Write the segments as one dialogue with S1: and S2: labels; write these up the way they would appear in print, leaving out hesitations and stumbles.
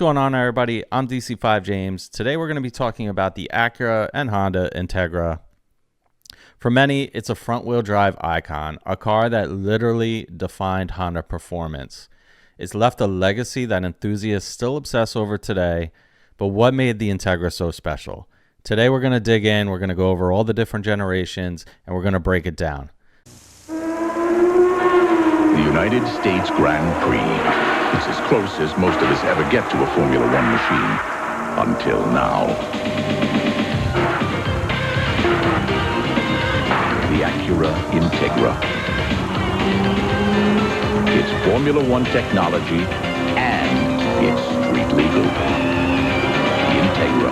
S1: What's going on, everybody? I'm DC5 James. Today we're going to be talking about the Acura and Honda Integra. For many, it's a front-wheel drive icon, a car that literally defined Honda performance. It's left a legacy that enthusiasts still obsess over today, but what made the Integra so special? Today we're going to dig in, we're going to go over all the different generations, and we're going to break it down.
S2: The United States Grand Prix. It's as close as most of us ever get to a Formula One machine. Until now. The Acura Integra. It's Formula One technology and it's street legal. The Integra.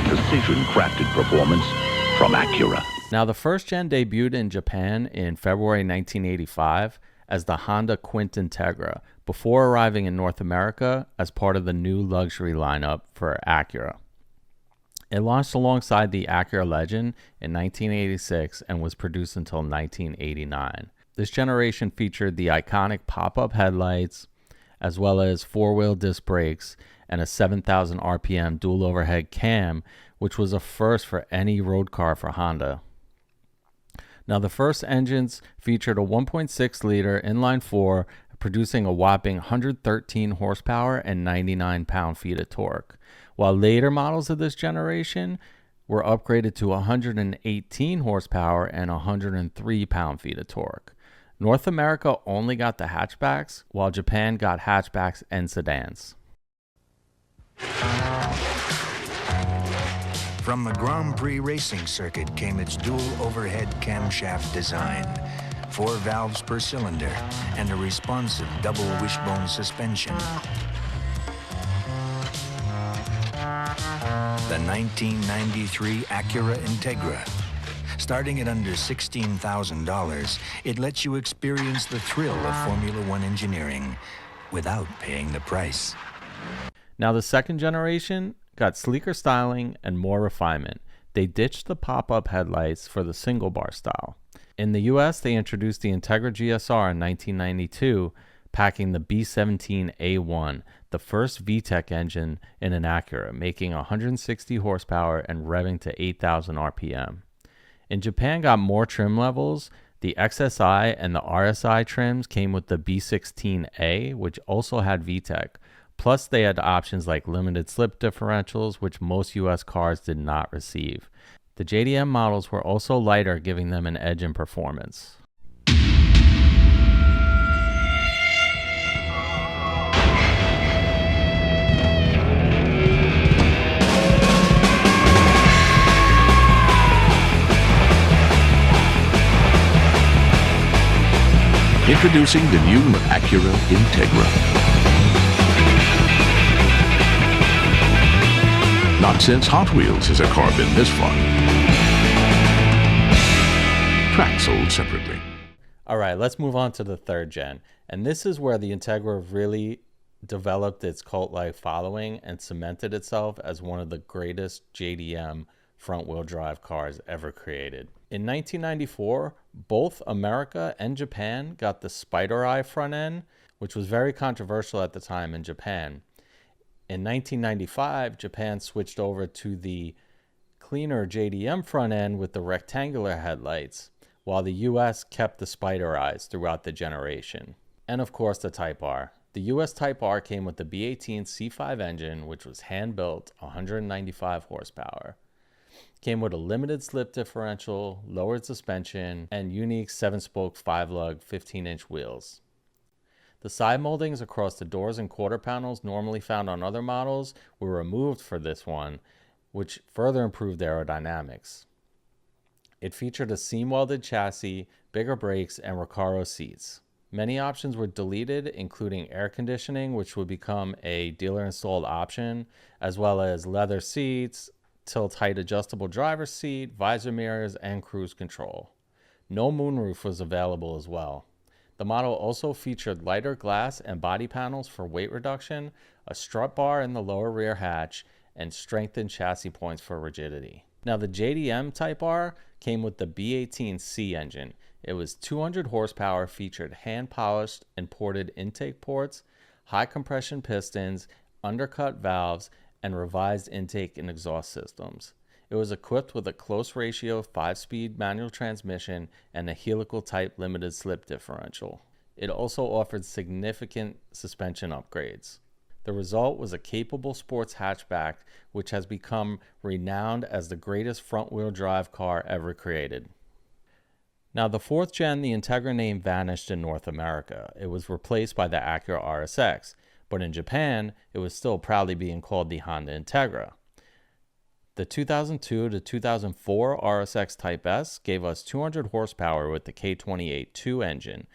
S2: Precision-crafted performance from Acura.
S1: Now, the first gen debuted in Japan in February 1985 as the Honda Integra, before arriving in North America as part of the new luxury lineup for Acura. It launched alongside the Acura Legend in 1986 and was produced until 1989. This generation featured the iconic pop-up headlights, as well as four-wheel disc brakes and a 7,000 RPM dual overhead cam, which was a first for any road car for Honda. Now, the first engines featured a 1.6-liter inline-4, producing a whopping 113 horsepower and 99 pound-feet of torque, while later models of this generation were upgraded to 118 horsepower and 103 pound-feet of torque. North America only got the hatchbacks, while Japan got hatchbacks and sedans.
S3: From the Grand Prix racing circuit came its dual overhead camshaft design, 4 valves per cylinder, and a responsive double wishbone suspension. The 1993 Acura Integra. Starting at under $16,000, it lets you experience the thrill of Formula One engineering without paying the price.
S1: Now, the second generation got sleeker styling and more refinement. They ditched the pop-up headlights for the single bar style. In the US, they introduced the Integra GSR in 1992, packing the B17A1, the first VTEC engine in an Acura, making 160 horsepower and revving to 8,000 RPM. In Japan, got more trim levels. The XSI and the RSI trims came with the B16A, which also had VTEC. Plus, they had options like limited slip differentials, which most US cars did not receive. The JDM models were also lighter, giving them an edge in performance.
S2: Introducing the new Acura Integra. Not since Hot Wheels has a car been this fun. Track sold separately.
S1: All right, let's move on to the third gen. And this is where the Integra really developed its cult-like following and cemented itself as one of the greatest JDM front-wheel drive cars ever created. In 1994, both America and Japan got the Spider Eye front end, which was very controversial at the time in Japan. In 1995, Japan switched over to the cleaner JDM front end with the rectangular headlights, while the US kept the spider eyes throughout the generation. And of course, the Type R. The US Type R came with the B18 C5 engine, which was hand-built, 195 horsepower. Came with a limited slip differential, lowered suspension, and unique 7-spoke 5-lug 15-inch wheels. The side moldings across the doors and quarter panels normally found on other models were removed for this one, which further improved aerodynamics. It featured a seam-welded chassis, bigger brakes, and Recaro seats. Many options were deleted, including air conditioning, which would become a dealer-installed option, as well as leather seats, tilt-height adjustable driver's seat, visor mirrors, and cruise control. No moonroof was available as well. The model also featured lighter glass and body panels for weight reduction, a strut bar in the lower rear hatch, and strengthened chassis points for rigidity. Now, the JDM Type R came with the B18C engine. It was 200 horsepower, featured hand-polished and ported intake ports, high compression pistons, undercut valves, and revised intake and exhaust systems. It was equipped with a close ratio 5-speed manual transmission and a helical type limited slip differential. It also offered significant suspension upgrades. The result was a capable sports hatchback, which has become renowned as the greatest front-wheel drive car ever created. Now, the 4th gen, the Integra name vanished in North America. It was replaced by the Acura RSX, but in Japan, it was still proudly being called the Honda Integra. The 2002 to 2004 RSX Type S gave us 200 horsepower with the K28-2 engine,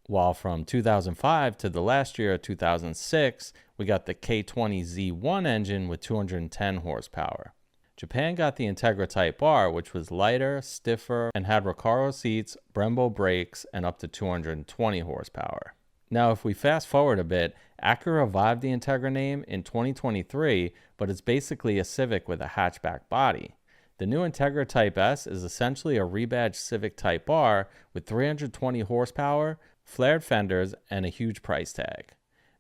S1: while from 2005 to the last year of 2006, we got the K20Z1 engine with 210 horsepower. Japan got the Integra Type R, which was lighter, stiffer, and had Recaro seats, Brembo brakes, and up to 220 horsepower. Now, if we fast forward a bit, Acura revived the Integra name in 2023, but it's basically a Civic with a hatchback body. The new Integra Type S is essentially a rebadged Civic Type R with 320 horsepower, flared fenders, and a huge price tag.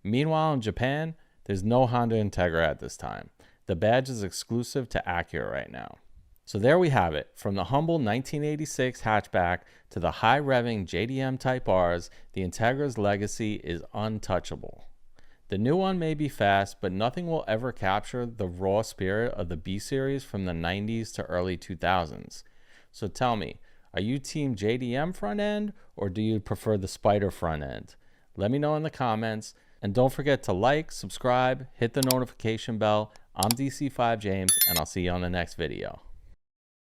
S1: Meanwhile, in Japan, there's no Honda Integra at this time. The badge is exclusive to Acura right now. So there we have it. From the humble 1986 hatchback to the high-revving JDM Type Rs, the Integra's legacy is untouchable. The new one may be fast, but nothing will ever capture the raw spirit of the B series from the 90s to early 2000s. So tell me, are you team JDM front end, or do you prefer the Spider front end? Let me know in the comments, and don't forget to like, subscribe, hit the notification bell. I'm DC5 James, and I'll see you on the next video.